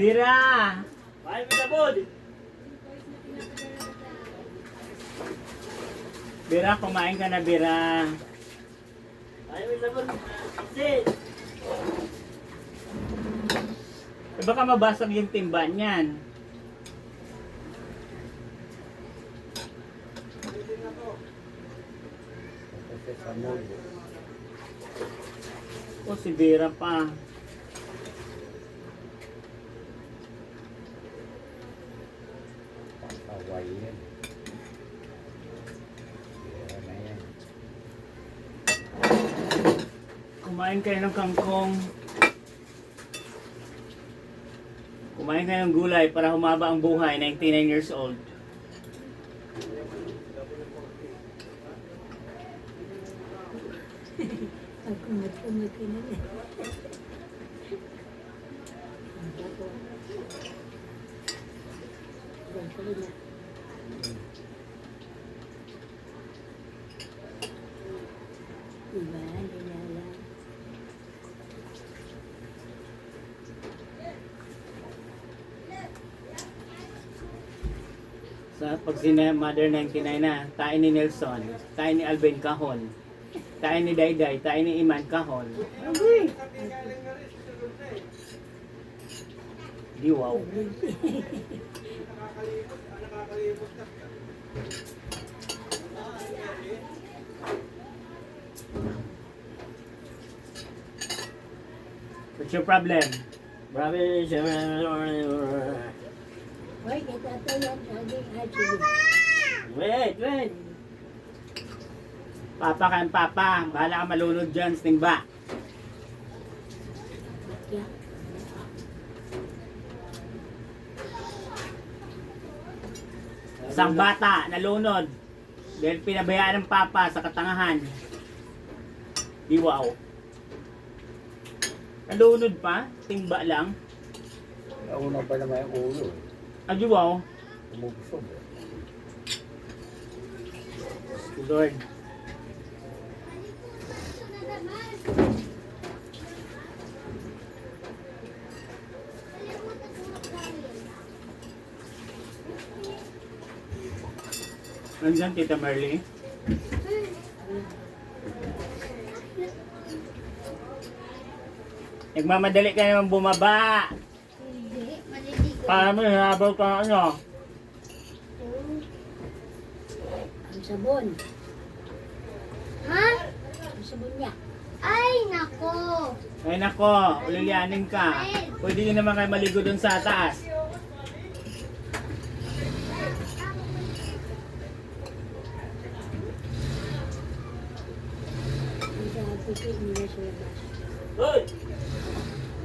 Bira! Ay, may sabod! Bira, kumain ka na, Bira. Ay, may sabod! Sid! Eh, baka mabasag yung timba niyan. O, si Bira pa. Away yan. Yan na yan. Kumain kayo ng kangkong. Kumain kayo ng gulay para humaba ang buhay, 99 years old. Pag kumag-kumag ka na rin. Diba? Hindi na alam. Sa pag sina Mother 99 na, tayo ni Nelson, tayo ni Alvin Kahon, tayo ni Dayday, tayo ni Iman Kahon. Di wow. What's your problem? Marami siya. Hoy, kita tayo yan. Saging at sige. Wait! Papa ka papa, bahala ka malunod dyan, stingba. Yeah. Isang bata, nalunod. Dahil pinabayaan ng papa sa katangahan. Di wow. Nalunod pa, tingba lang. Nauna pa naman yung ulo. Ah, di wow. Umubusog. Lord. Nandiyan, Tita Marley. Nagmamadali ka naman bumaba. Hindi, maliligo. Para mo, hinabol ka ano. Ang sabon. Ha? Ang sabon niya. Ay, nako. Ay nako, ulilianin ka. Pwede nyo naman kayo maligo dun sa taas. Ang sa pipit nila sa labas. Hoy!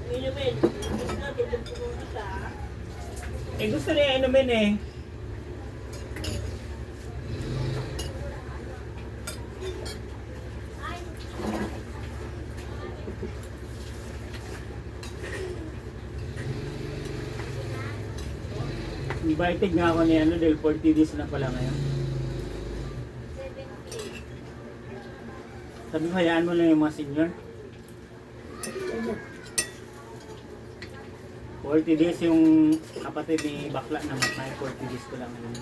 Inumin! Inumin natin yung pumunta sa... Eh gusto niya inumin eh. Invited nga ako ni ano dahil 40 days na pala ngayon. Sabi ko, hayaan mo lang yung mga senior. 40 days yung kapatid ni Bakla na may 40 days ko lang ngayon.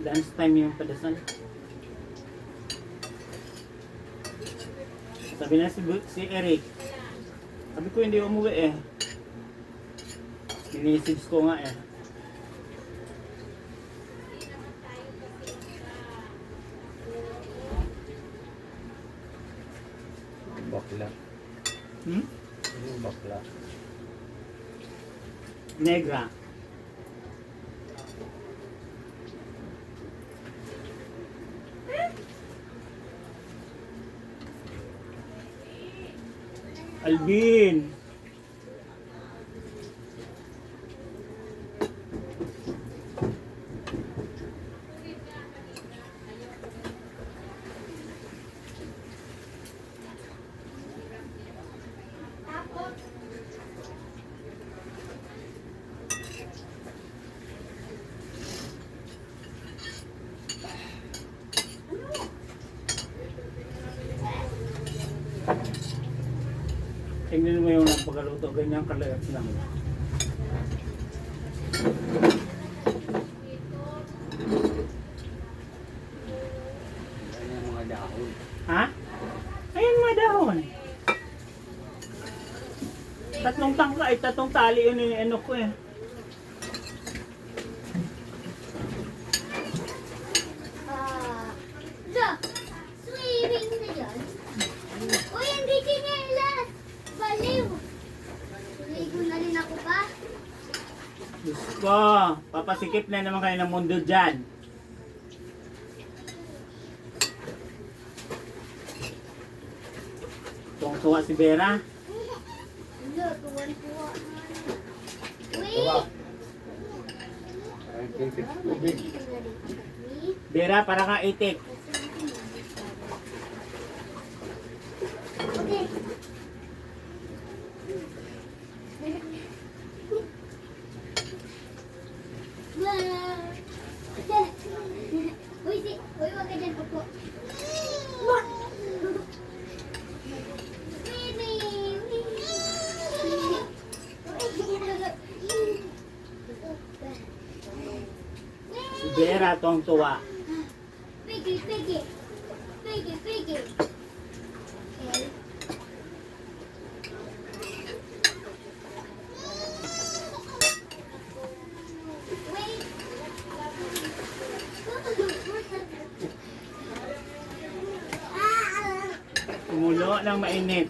Dance time yung padasal. Sabi na si Eric, sabi ko hindi umuwi eh. Minisage ko nga eh. Bakla. Hmm? Yung bakla. Negra. Alvin. pagkaluto, ganyan kalayat lang. Yan yung mga dahon. Ha? Ayan mga dahon. Tatlong tali yun yung ano ko eh. Swimming na yan. Uy, hindi chinelas. Baliw. Ligo na rin ako pa. Diyos ko, papasikip na naman kayo ng mundo dyan. Tuwang-tuwa si Vera. Ano, tuwan-tuwa. Uy. Tuwa. Ay, titik tubig. Vera, para ka itik. Okay. Uy, wag ka dyan, upo. Si Vera, tuwang-tuwa. Piggy, piggy. Piggy, piggy. Okay. Wait. Tumulo ng mainit.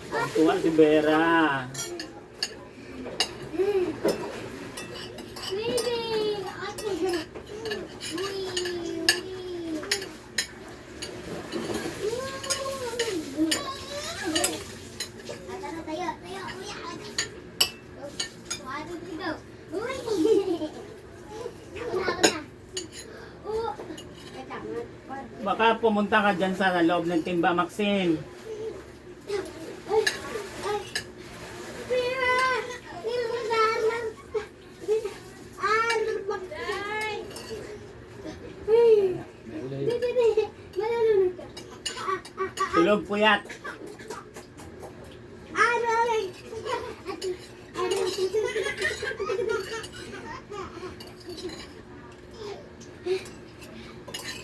Tuwang-tuwa si Vera. Baka pumunta ka dyan sa loob ng timba, Maxine. Tulog puyat.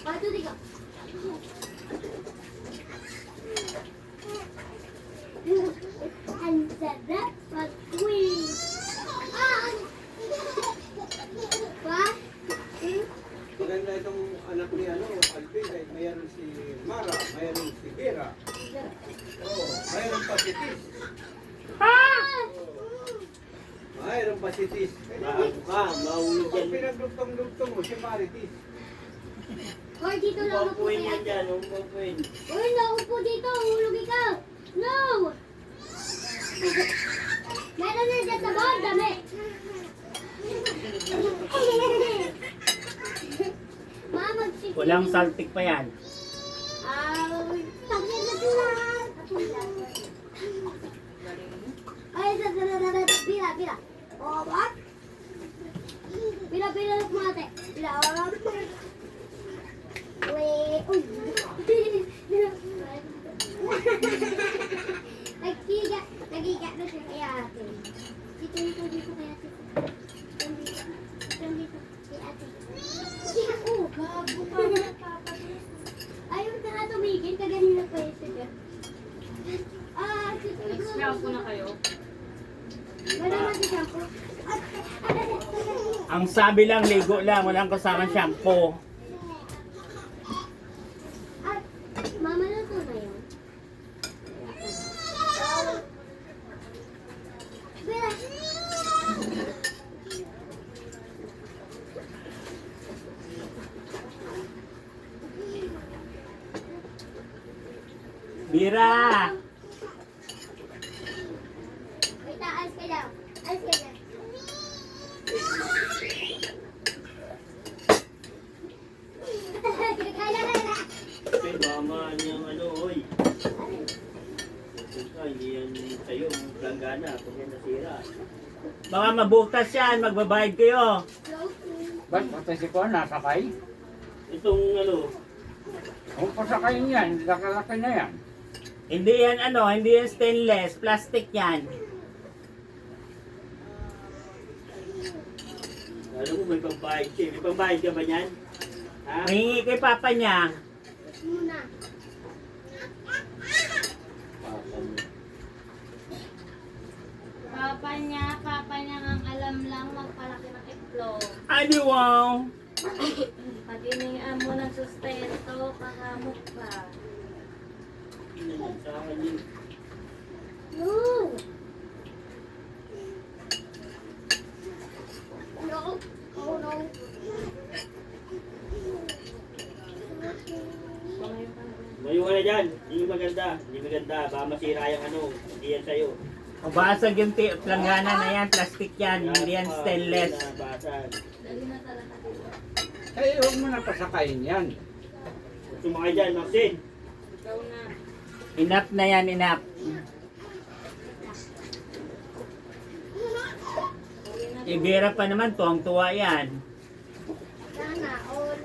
Satu, tiga. Ang sarap mag-queen. Maganda itong anak ni Alvin. Mayroon si Mara, mayroon si Vera. Oh, mayroon pa si Tis. Mayroon pa si Tis. Bago ka, mahulog Pag yan. pinagdugtong-dugtong mo, si Maritis. Hoy, dito lang ako Upapuin kay yan ate. dyan, upapuin. Uy, naupo dito. Hulog ikaw. No! Meron na dyan sa bawang dami. Ma, magsipin. Walang saltik pa yan. Tangin na sila. Ay, pila, pila. Oh, what? Pila, pila na kumate. Pila, oh. Wait, uy. Nagiga na siya kay ate. Dito kay ate. Dito kay ate. Oh, bago pa na papa. Ayun ka nga tumigil, kaganina pa yun siya. Nag-shampoo na kayo? Wala na si shampoo. Ang sabi lang, ligo lang. Walang kasamang shampoo. Mama na to na yun. Bella. Vera! Wait, ayos ka daw. Ayos ka daw. Kay mama niyang ano, oy. Hindi yan sa'yo, planggana, kung yan nasira. Baka mabutas yan. Magbabayad kayo. Ba't patay si Kuan, nasakay? Itong ano, Kung pasakayin yan, kakalaki na yan. Hindi yan ano, hindi yan stainless, plastic yan. alam mo may pambayad siya. May pambayad ka ba niyan? Ha? Mahingi kay papa niya. Muna. Papa niya ang alam lang magpalaki ng itlog. Adi wow. Pag inian mo ng sustento, kahamok ka. Sa akin yun. No! No! Oh no! Mayo ka na dyan. Hindi maganda. Hindi maganda. Baka masira yung ano. Hindi yan sa'yo. Mabasag yung planggana na yan, plastic yan, hindi yan stainless. Basag. Dali na talaga. Eh, huwag mo na pasakayin yan. Sumakay dyan, Maxine. Ikaw na. Enough na yan, enough. Ibira pa naman, tuwang-tuwa yan. Sana all.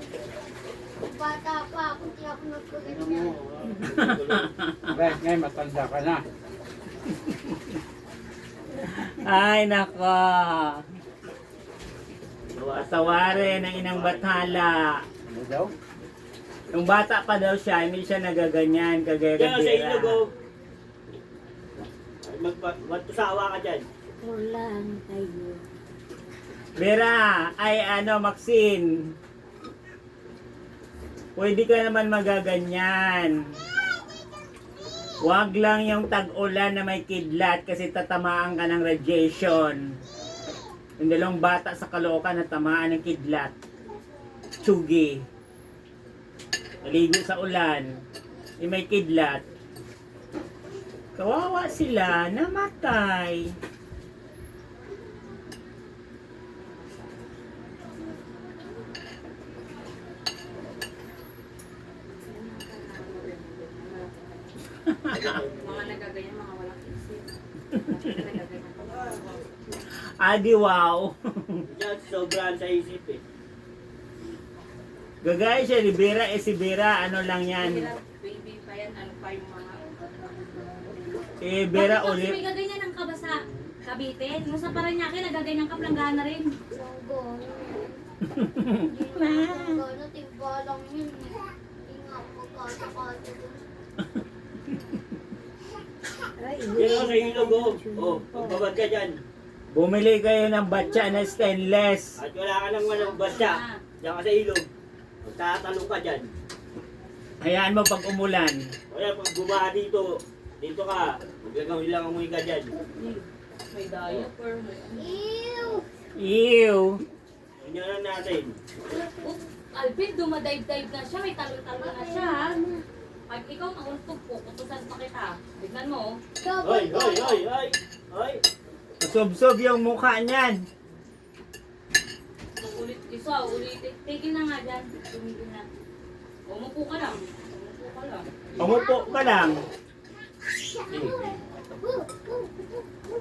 Bata pa ako, hindi ako Ano nagpaganyan. mo? Kahit ngayon, matanda ka na. Ay, nako. Tawarin ng inang bathala. Ano daw? Nung bata pa daw siya, hindi siya nagaganyan, kagaya Diyan sa Bira. ilog, oh. Magpasawa ka dyan. Kulang kayo. Bira, ay ano, Maxine. Pwede ka naman magaganyan. Huwag lang yung tag-ulan na may kidlat kasi tatamaan ka ng radiation. Yung dalawang bata sa Caloocan na tamaan ng kidlat. Tsugi. Naligo sa ulan. Yung may kidlat. Kawawa sila, namatay. Mga nagaganyan, mga walang isip. Nagaganyan. Adi wow. Diyan, sobrang sa isip eh. Gagaya siya ni Bira, si Bira, ano lang yan. Baby pa yan, ano pa yung mga... Bira Bakit kasi ulit. may gaganyan ka ba sa Cavite? Nung sa Paranaque, nagaganyan ka planggana rin. Longgo. Hindi naman longgo. Timba lang yun. Hindi nga pagkakakata dun. Ay, Diyan ako sa ilog, oh. Oh, magbabad ka dyan. Bumili kayo ng batya na stainless. At wala ka nang walang basya. Diyan ka sa ilog. Magtatalong ka dyan. Hayaan mo pag umulan. O yan, pag bumaha dito, dito ka. Magagawin lang amoy ka dyan. May diaper, may... Ew! Ew. Yun yan lang natin. Alvin, dumadive-dive na siya, may talon-talon na siya. Pag ikaw nahultog po, kutusan pa kita. Tignan mo, oh. Hoy, hoy, hoy, hoy! Hoy! Sob-sob yung mukha niyan. Ulit isa, ulitin. Tigil na nga dyan. Tumigil na. Umupo ka lang. Umupo ka lang. Umupo ka lang.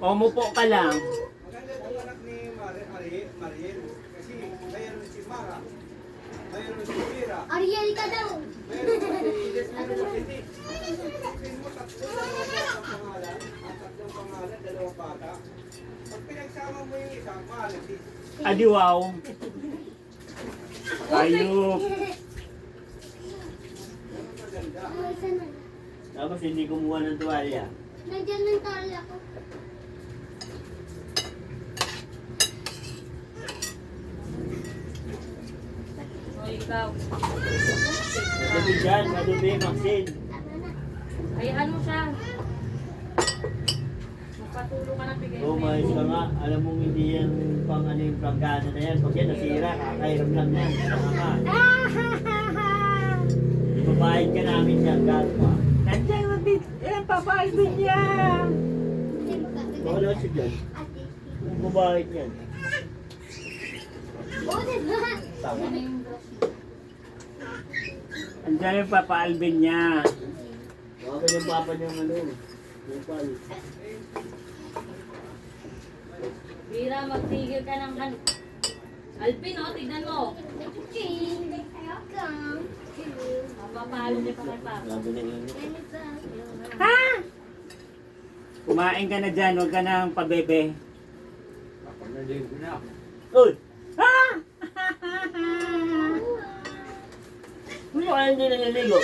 Umupo ka lang. Maganda itong anak ni Mariel. Kasi mayroon si Mara. Mayroon si Mira. Ariel ka daw! Mayroon pa si Titi. Tingin mo, tatlong pangalan. Ang tatlong pangalan, dalawang bata. Pag pinagsama mo yung isang pangalan, si Adi wow. Ayup. maganda. Ay, sana. Tapos hindi kumuha ng tuwalya. Nandiyan ng tali ako. O ikaw. Madumi dyan, madumi, Maxine. Tama na. Hayaan mo siya. Magpatulong ka na bigay Oh, mais ka nga. Alam mo hindi yan pang ano yung planggana na yan. Pag yan nasira, kakairam lang yan. Tama ka. Ibabayad ka namin yan, gagawa. Nandiyan mo dito. Papalbin niya. Hindi magkakagat. Baka na siya dyan. Ate. Ibabayad yan. Oo, diba? Tama. Ano yung brush mo? Nandiyan yung papaalbin niya. Baka yung papa niyang ano. Yung pal. Bira, magtigil ka ng Alvin, oh, tignan mo. Ching. Welcome to Papalo din pa kay Papa. Grabe na init. Ha? Kumain ka na dyan, huwag ka nang pabebe. Ako naligo na. Uy! Ha? Ano kaya hindi naliligo?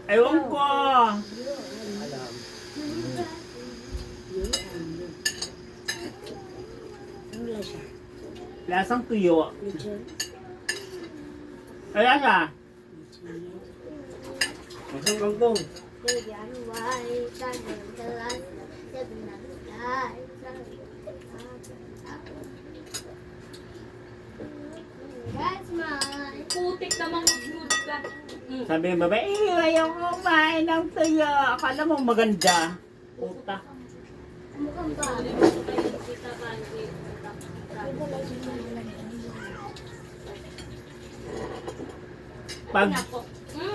Ewan ko. Alam. Ang lasa. Lasang tuyo. Lechon. Ayan ka. Masang kangkong. That's mine. Putik naman mag-good ka. Sabi ng babae, ayaw ko kumain ng tuyo. Akala mo maganda. Puta. Mukhang ba? Pag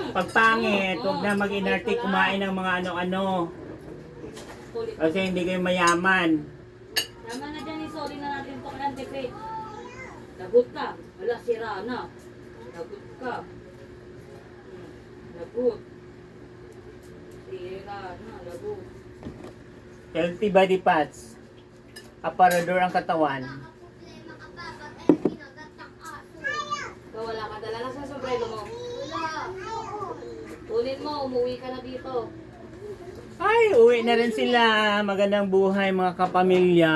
pagpangit, huwag na mag-inarte kumain ng mga ano-ano. Kasi hindi kayo mayaman. Tama na dyan, isoli na natin ito kay Auntie Faith. Lagot ka. Wala, sira na. Lagot ka. Lagot. Sira na, lagot. Healthy body parts. Aparador ang katawan. Problema ka pa pag ay kinagat ng aso. Ikaw wala ka dala. Nasa sombrero mo? Wala. Ulit mo, umuwi ka na dito. Ay, uwi na rin sila. Magandang buhay mga kapamilya.